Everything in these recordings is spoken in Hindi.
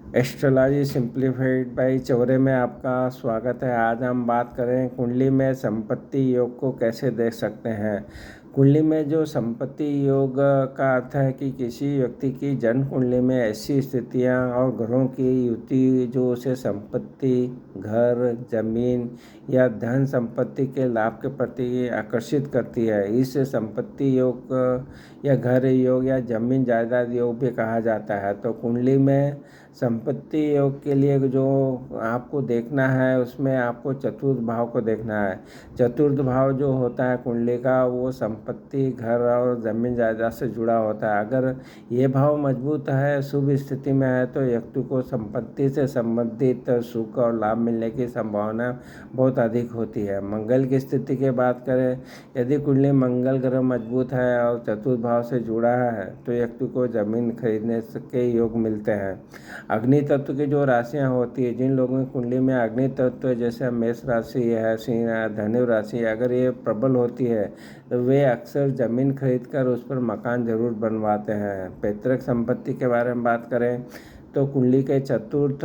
एस्ट्रोलॉजी सिंप्लीफाइड बाय चौरे में आपका स्वागत है। आज हम बात करें कुंडली में संपत्ति योग को कैसे देख सकते हैं। कुंडली में जो संपत्ति योग का अर्थ है कि किसी व्यक्ति की जन्म कुंडली में ऐसी स्थितियां और ग्रहों की युति जो उसे संपत्ति, घर, जमीन या धन संपत्ति के लाभ के प्रति आकर्षित करती है। इसे संपत्ति योग या घर योग या जमीन जायदाद योग भी कहा जाता है। तो कुंडली में संपत्ति योग के लिए जो आपको देखना है उसमें आपको चतुर्थ भाव को देखना है। चतुर्थ भाव जो होता है कुंडली का वो संपत्ति, घर और ज़मीन जायदाद से जुड़ा होता है। अगर ये भाव मजबूत है, शुभ स्थिति में है तो व्यक्ति को संपत्ति से संबंधित सुख और लाभ मिलने की संभावना बहुत अधिक होती है। मंगल की स्थिति की बात करें, यदि कुंडली मंगल ग्रह मजबूत है और चतुर्थ भाव से जुड़ा है तो व्यक्ति को जमीन खरीदने के योग मिलते हैं। अग्नि तत्व की जो राशियां होती है, जिन लोगों की कुंडली में अग्नि तत्व जैसे मेष राशि है, सिंह, धनु राशि, अगर ये प्रबल होती है तो वे अक्सर ज़मीन खरीदकर उस पर मकान जरूर बनवाते हैं। पैतृक संपत्ति के बारे में बात करें तो कुंडली के चतुर्थ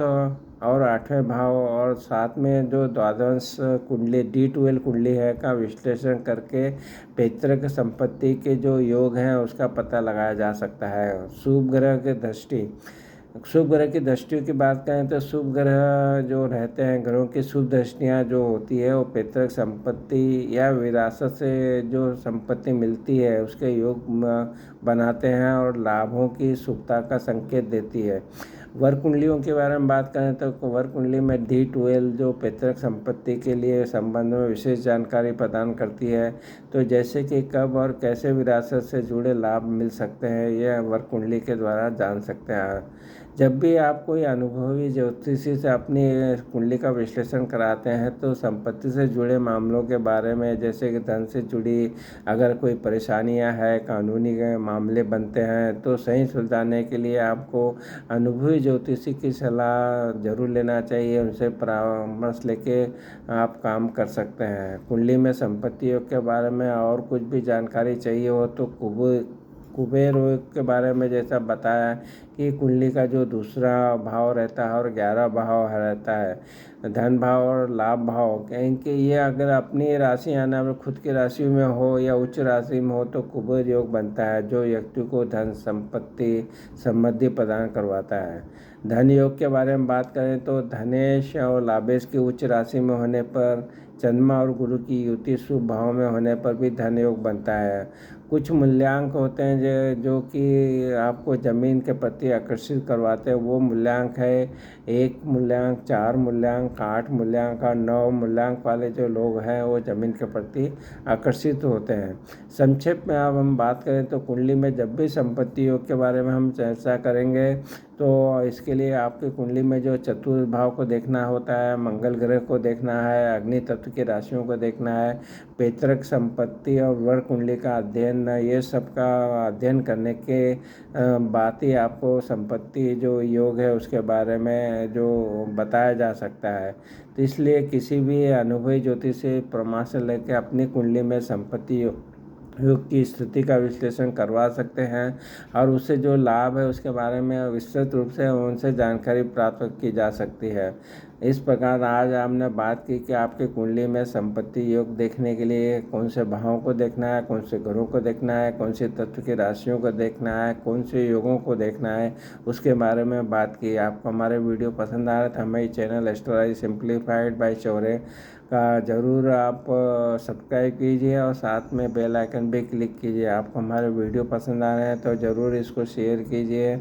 और 8वें भाव और साथ में जो द्वादश कुंडली D12 कुंडली है का विश्लेषण करके पैतृक संपत्ति के जो योग हैं उसका पता लगाया जा सकता है। शुभ ग्रह की दृष्टि, शुभ ग्रह की दृष्टियों की बात करें तो शुभ ग्रह जो रहते हैं, ग्रहों की शुभ दृष्टियाँ जो होती है वो पैतृक संपत्ति या विरासत से जो संपत्ति मिलती है उसके योग बनाते हैं और लाभों की शुभता का संकेत देती है। वर कुंडलियों के बारे में बात करें तो वर कुंडली में D12 जो पैतृक संपत्ति के लिए संबंध में विशेष जानकारी प्रदान करती है। तो जैसे कि कब और कैसे विरासत से जुड़े लाभ मिल सकते हैं यह वर कुंडली के द्वारा जान सकते हैं। जब भी आप कोई अनुभवी ज्योतिषी से अपनी कुंडली का विश्लेषण कराते हैं तो संपत्ति से जुड़े मामलों के बारे में, जैसे कि धन से जुड़ी अगर कोई परेशानियां है, कानूनी मामले बनते हैं तो सही सुलझाने के लिए आपको अनुभवी ज्योतिषी की सलाह जरूर लेना चाहिए। उनसे परामर्श लेके आप काम कर सकते हैं। कुंडली में संपत्ति योग के बारे में और कुछ भी जानकारी चाहिए हो तो कुबेर योग के बारे में जैसा बताया कि कुंडली का जो दूसरा भाव रहता है और 11 भाव रहता है धन भाव और लाभ भाव, क्योंकि ये अगर अपनी राशि यानी अगर खुद की राशि में हो या उच्च राशि में हो तो कुबेर योग बनता है जो व्यक्ति को धन संपत्ति समृद्धि प्रदान करवाता है। धन योग के बारे में बात करें तो धनेश और लाभेश की उच्च राशि में होने पर, चंद्रमा और गुरु की युति शुभ भाव में होने पर भी धन योग बनता है। कुछ मूल्यांक होते हैं जो कि आपको ज़मीन के प्रति आकर्षित करवाते हैं। वो मूल्यांक है 1 मूल्यांक, 4 मूल्यांक, 8 मूल्यांक और 9 मूल्यांक वाले जो लोग हैं वो ज़मीन के प्रति आकर्षित होते हैं। संक्षेप में अब हम बात करें तो कुंडली में जब भी संपत्ति योग के बारे में हम चर्चा करेंगे तो इसके लिए आपकी कुंडली में जो चतुर्थ भाव को देखना होता है, मंगल ग्रह को देखना है, अग्नि तत्व की राशियों को देखना है, पैतृक संपत्ति और वर कुंडली का अध्ययन, ये सब का अध्ययन करने के बाद ही आपको संपत्ति जो योग है उसके बारे में जो बताया जा सकता है। तो इसलिए किसी भी अनुभवी ज्योतिष से परामर्श लेकर अपनी कुंडली में संपत्ति योग की स्थिति का विश्लेषण करवा सकते हैं और उससे जो लाभ है उसके बारे में विस्तृत रूप से उनसे जानकारी प्राप्त की जा सकती है। इस प्रकार आज हमने बात की कि आपकी कुंडली में संपत्ति योग देखने के लिए कौन से भावों को देखना है, कौन से ग्रहों को देखना है, कौन से तत्व की राशियों को देखना है, कौन से योगों को देखना है, उसके बारे में बात की। आपको हमारे वीडियो पसंद आ रहा है तो हमारे channel astrology simplified by Chaure का ज़रूर आप सब्सक्राइब कीजिए और साथ में बेल आइकन भी क्लिक कीजिए। आपको हमारे वीडियो पसंद आ रहे हैं तो ज़रूर इसको शेयर कीजिए।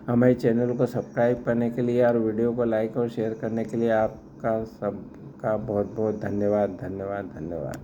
हमारे चैनल को सब्सक्राइब करने के लिए और वीडियो को लाइक और शेयर करने के लिए आपका सबका बहुत बहुत धन्यवाद।